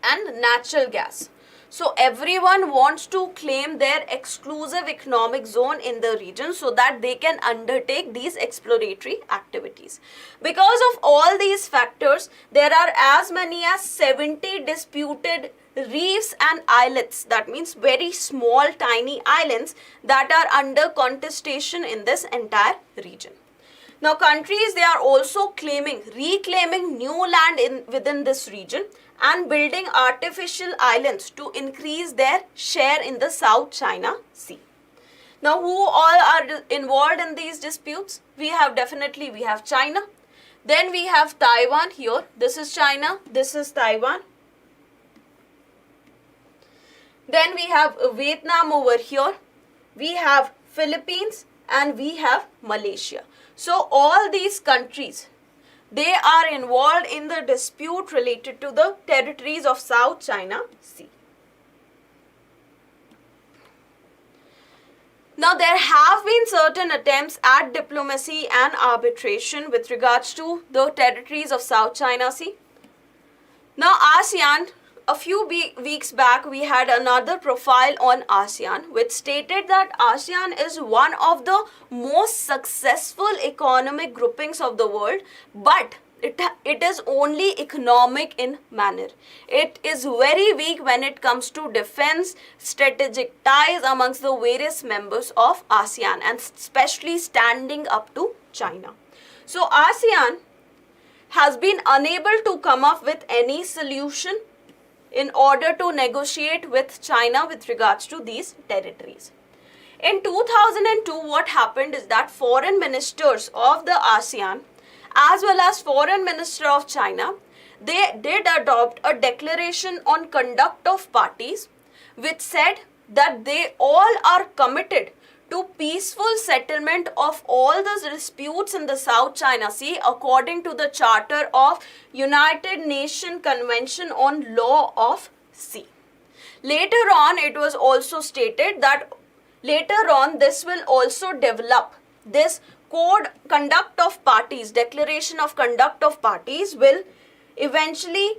Speaker 1: and natural gas. So everyone wants to claim their exclusive economic zone in the region so that they can undertake these exploratory activities. Because of all these factors, there are as many as 70 disputed reefs and islets, that means very small tiny islands, that are under contestation in this entire region. Now countries, they are also reclaiming new land within this region and building artificial islands to increase their share in the South China Sea. Now who all are involved in these disputes? We have China, then we have Taiwan here, this is China, this is Taiwan. Then we have Vietnam over here, we have Philippines and we have Malaysia. So all these countries, they are involved in the dispute related to the territories of South China Sea. Now there have been certain attempts at diplomacy and arbitration with regards to the territories of South China Sea. Now ASEAN, a few weeks back we had another profile on ASEAN which stated that ASEAN is one of the most successful economic groupings of the world, but it is only economic in manner. It is very weak when it comes to defense, strategic ties amongst the various members of ASEAN and especially standing up to China. So ASEAN has been unable to come up with any solution in order to negotiate with China with regards to these territories. In 2002, what happened is that foreign ministers of the ASEAN as well as foreign minister of China, they did adopt a declaration on conduct of parties which said that they all are committed to peaceful settlement of all the disputes in the South China Sea according to the Charter of United Nations Convention on Law of Sea. Later on, it was also stated that later on this will also develop, this conduct of parties, declaration of conduct of parties will eventually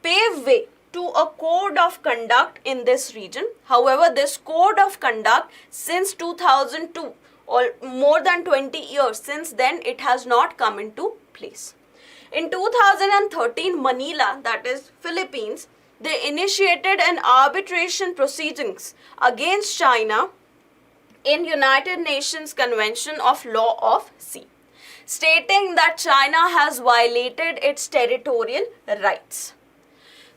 Speaker 1: pave way to a code of conduct in this region. However, this code of conduct since 2002 or more than 20 years since then, it has not come into place. In 2013, Manila, that is Philippines, they initiated an arbitration proceedings against China in United Nations Convention of Law of Sea, stating that China has violated its territorial rights.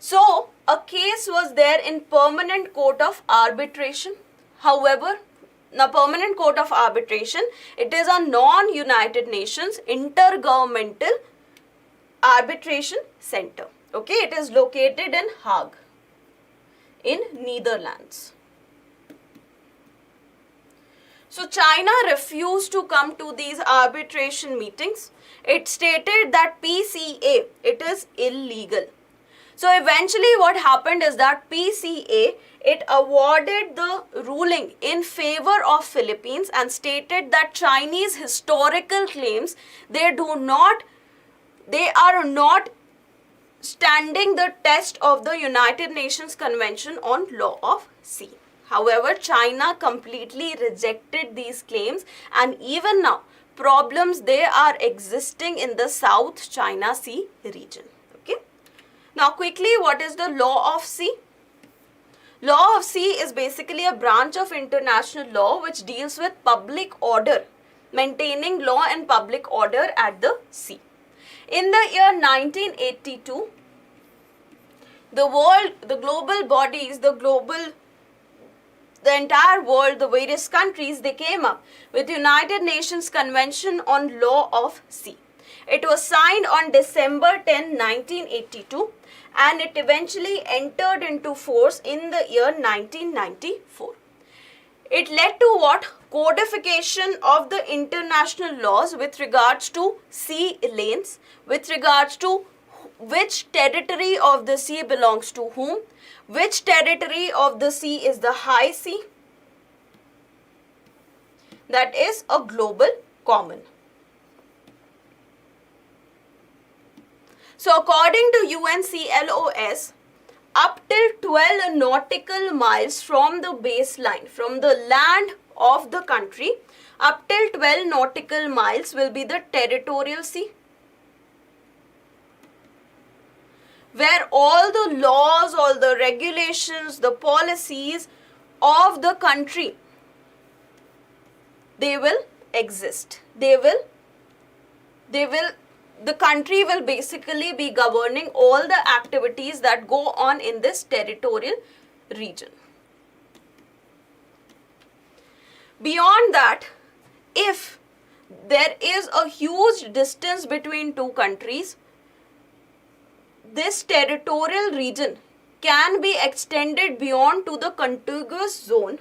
Speaker 1: So, a case was there in Permanent Court of Arbitration. However, the Permanent Court of Arbitration, it is a non-United Nations intergovernmental arbitration center. Okay, it is located in Hague, in Netherlands. So, China refused to come to these arbitration meetings. It stated that PCA, it is illegal. So eventually what happened is that PCA, it awarded the ruling in favor of Philippines and stated that Chinese historical claims, they are not standing the test of the United Nations Convention on Law of Sea. However, China completely rejected these claims, and even now problems they are existing in the South China Sea region. Okay. Now quickly, what is the law of sea? Law of sea is basically a branch of international law which deals with public order, maintaining law and public order at the sea. In the year 1982, the global bodies, the entire world, the various countries, they came up with United Nations Convention on Law of Sea. It was signed on December 10, 1982, and it eventually entered into force in the year 1994. It led to what? Codification of the international laws with regards to sea lanes, with regards to which territory of the sea belongs to whom, which territory of the sea is the high sea. That is a global common. So according to UNCLOS, up till 12 nautical miles from the baseline, from the land of the country, up till 12 nautical miles will be the territorial sea, where all the laws, all the regulations, the policies of the country, they will exist. The country will basically be governing all the activities that go on in this territorial region. Beyond that, if there is a huge distance between two countries, this territorial region can be extended beyond to the contiguous zone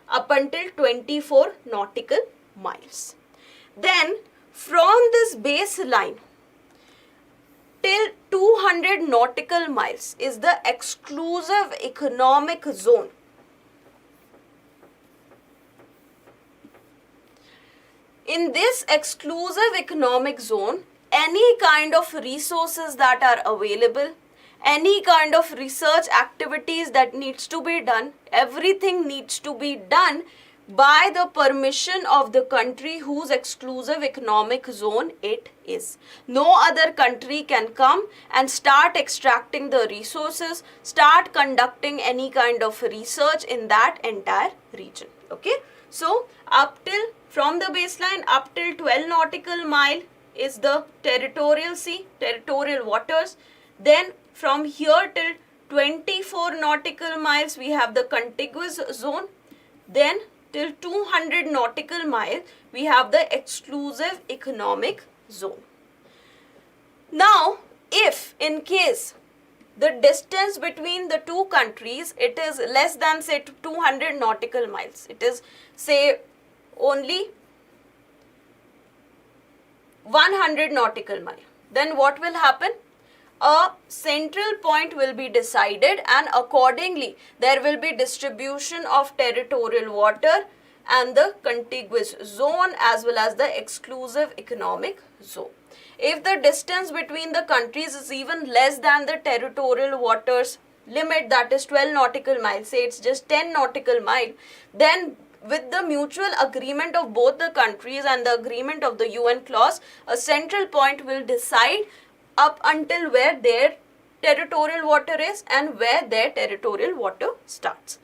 Speaker 1: up until 24 nautical miles. Then from this baseline till 200 nautical miles is the exclusive economic zone. In this exclusive economic zone, any kind of resources that are available, any kind of research activities that needs to be done, everything needs to be done by the permission of the country whose exclusive economic zone it is. No other country can come and start extracting the resources, start conducting any kind of research in that entire region. Okay, so up till, from the baseline up till 12 nautical mile is the territorial sea, territorial waters. Then from here till 24 nautical miles we have the contiguous zone. Then till 200 nautical miles we have the exclusive economic zone. Now, if in case the distance between the two countries, it is less than say 200 nautical miles, it is say only 100 nautical mile, then what will happen? A central point will be decided, and accordingly there will be distribution of territorial water and the contiguous zone as well as the exclusive economic zone. If the distance between the countries is even less than the territorial waters limit, that is 12 nautical miles, say it's just 10 nautical mile, then with the mutual agreement of both the countries and the agreement of the UN clause, a central point will decide up until where their territorial water is and where their territorial water starts.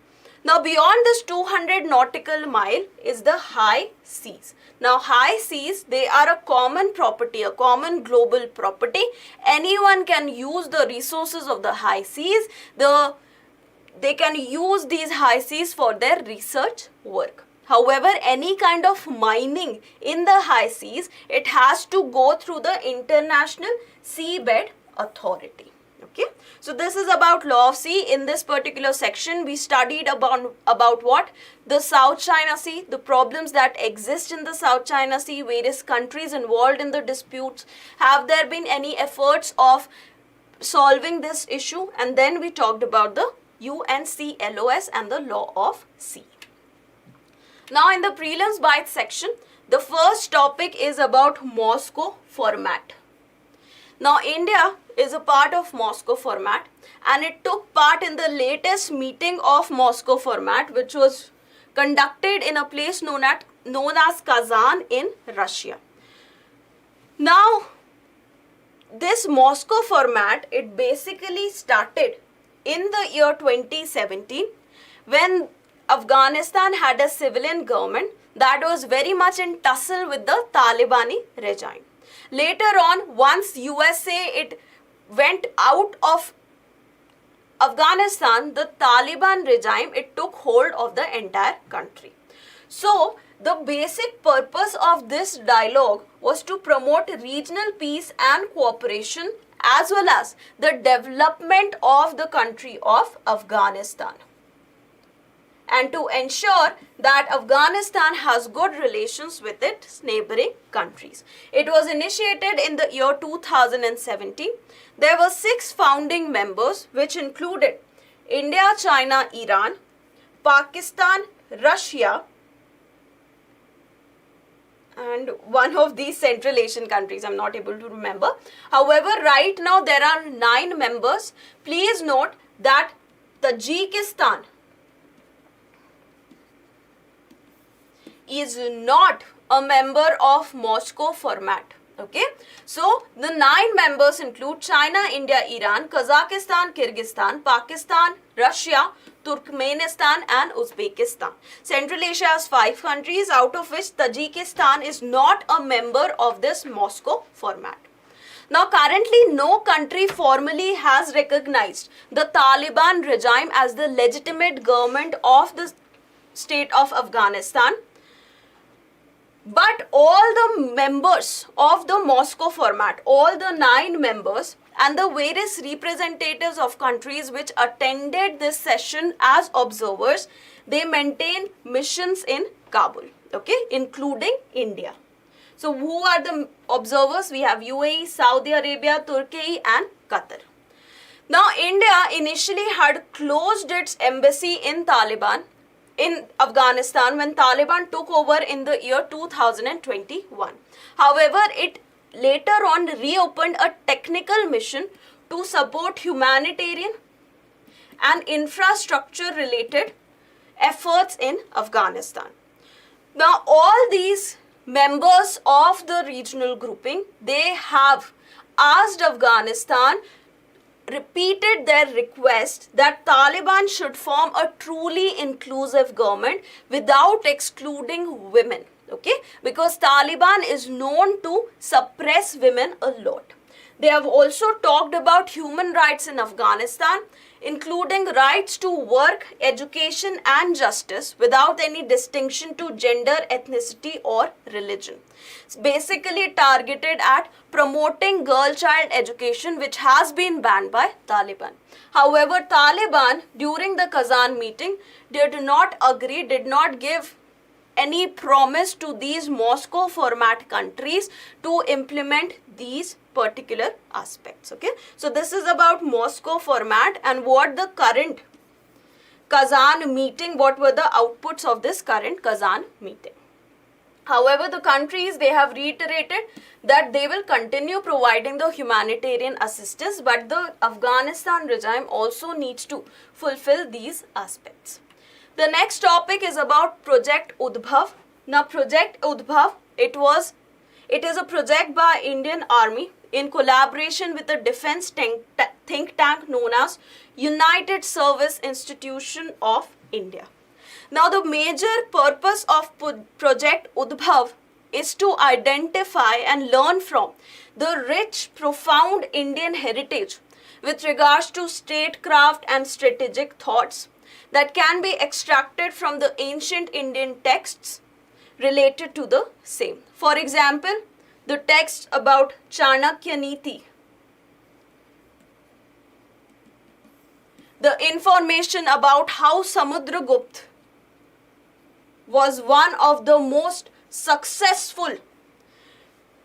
Speaker 1: Now beyond this 200 nautical mile is the high seas. Now high seas, they are a common property, a common global property. Anyone can use the resources of the high seas. They can use these high seas for their research work. However, any kind of mining in the high seas, it has to go through the International Seabed Authority. Okay, so this is about law of sea. In this particular section, we studied about what? The South China Sea, the problems that exist in the South China Sea, various countries involved in the disputes. Have there been any efforts of solving this issue? And then we talked about the UNCLOS and the law of sea. Now in the prelims bites section, the first topic is about Moscow format. Now, India is a part of Moscow format, and it took part in the latest meeting of Moscow format, which was conducted in a place known as Kazan in Russia. Now, this Moscow format, it basically started in the year 2017 when Afghanistan had a civilian government that was very much in tussle with the Talibani regime. Later on, once USA it went out of Afghanistan, the Taliban regime, it took hold of the entire country. So, the basic purpose of this dialogue was to promote regional peace and cooperation as well as the development of the country of Afghanistan, and to ensure that Afghanistan has good relations with its neighboring countries. It was initiated in the year 2017. There were 6 founding members, which included India, China, Iran, Pakistan, Russia, and one of these Central Asian countries, I'm not able to remember. However, right now there are 9 members. Please note that Tajikistan is not a member of Moscow format. Okay, so the 9 members include China, India, Iran, Kazakhstan, Kyrgyzstan, Pakistan, Russia, Turkmenistan and Uzbekistan. Central Asia has 5 countries, out of which Tajikistan is not a member of this Moscow format. Now, currently no country formally has recognized the Taliban regime as the legitimate government of the state of Afghanistan. But all the members of the Moscow format, all the 9 members and the various representatives of countries which attended this session as observers, they maintain missions in Kabul, okay, including India. So, who are the observers? We have UAE, Saudi Arabia, Turkey and Qatar. Now, India initially had closed its embassy in Afghanistan when Taliban took over in the year 2021. However, it later on reopened a technical mission to support humanitarian and infrastructure related efforts in Afghanistan. Now, all these members of the regional grouping, they have asked Afghanistan, repeated their request that Taliban should form a truly inclusive government without excluding women, okay, because Taliban is known to suppress women a lot. They have also talked about human rights in Afghanistan, including rights to work, education and justice without any distinction to gender, ethnicity or religion. It's basically targeted at promoting girl-child education, which has been banned by Taliban. However, Taliban during the Kazan meeting did not agree, did not give any promise to these Moscow format countries to implement these particular aspects. Okay, so this is about Moscow format and what the current Kazan meeting, what were the outputs of this current Kazan meeting. However, the countries, they have reiterated that they will continue providing the humanitarian assistance, but the Afghanistan regime also needs to fulfill these aspects. The next topic is about Project Udbhav. Now, Project Udbhav, it is a project by Indian Army in collaboration with a defense think tank known as United Service Institution of India. Now, the major purpose of Project Udbhav is to identify and learn from the rich, profound Indian heritage with regards to statecraft and strategic thoughts that can be extracted from the ancient Indian texts related to the same. For example, the text about Chanakya Niti, the information about how Samudragupta was one of the most successful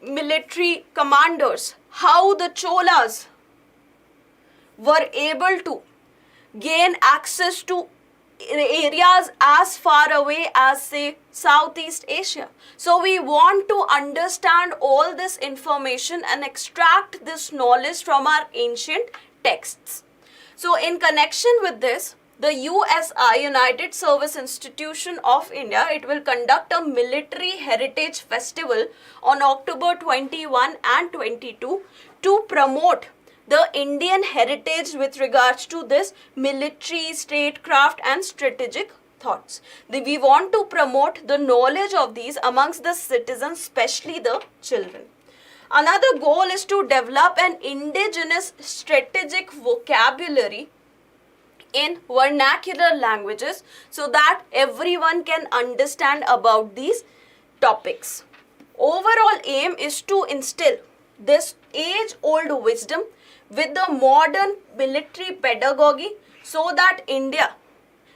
Speaker 1: military commanders, how the Cholas were able to gain access to areas as far away as, say, Southeast Asia. So we want to understand all this information and extract this knowledge from our ancient texts. So in connection with this, the USI, United Service Institution of India, it will conduct a military heritage festival on October 21 and 22 to promote the Indian heritage with regards to this military, statecraft and strategic thoughts. We want to promote the knowledge of these amongst the citizens, especially the children. Another goal is to develop an indigenous strategic vocabulary in vernacular languages so that everyone can understand about these topics. Overall aim is to instill this age-old wisdom with the modern military pedagogy so that India,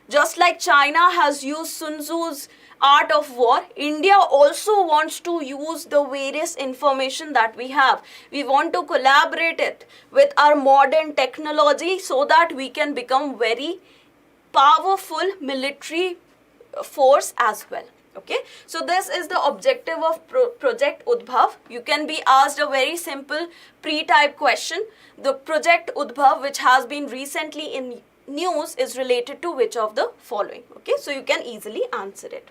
Speaker 1: just like China has used Sun Tzu's art of war, India also wants to use the various information that we have. We want to collaborate it with our modern technology so that we can become very powerful military force as well. Okay, so this is the objective of Project Udbhav. You can be asked a very simple pre-type question. The Project Udbhav, which has been recently in news, is related to which of the following? Okay, so you can easily answer it.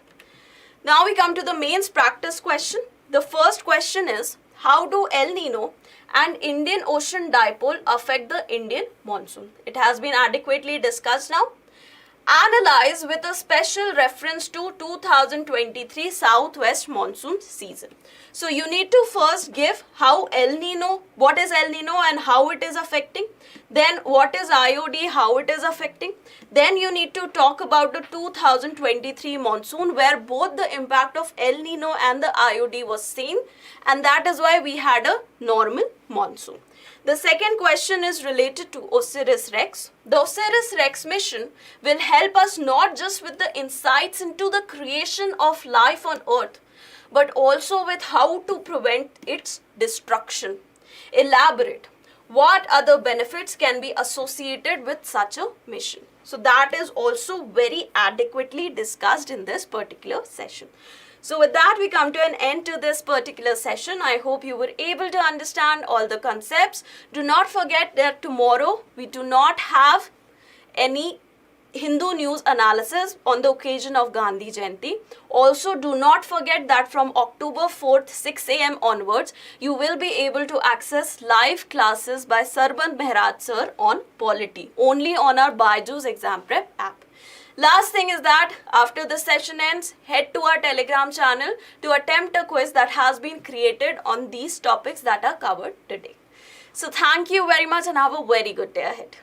Speaker 1: Now we come to the mains practice question. The first question is, how do El Nino and Indian Ocean Dipole affect the Indian monsoon? It has been adequately discussed now. Analyze with a special reference to 2023 Southwest monsoon season. So you need to first give how El Nino, what is El Nino and how it is affecting. Then what is IOD, how it is affecting. Then you need to talk about the 2023 monsoon where both the impact of El Nino and the IOD was seen, and that is why we had a normal monsoon. The second question is related to OSIRIS-REx. The OSIRIS-REx mission will help us not just with the insights into the creation of life on Earth, but also with how to prevent its destruction. Elaborate. What other benefits can be associated with such a mission? So that is also very adequately discussed in this particular session. So with that, we come to an end to this particular session. I hope you were able to understand all the concepts. Do not forget that tomorrow we do not have any Hindu news analysis on the occasion of Gandhi Jayanti. Also, do not forget that from October 4th, 6 a.m. onwards, you will be able to access live classes by Sarban Mehraj sir on polity, only on our BYJU'S exam prep app. Last thing is that after the session ends, head to our Telegram channel to attempt a quiz that has been created on these topics that are covered today. So thank you very much and have a very good day ahead.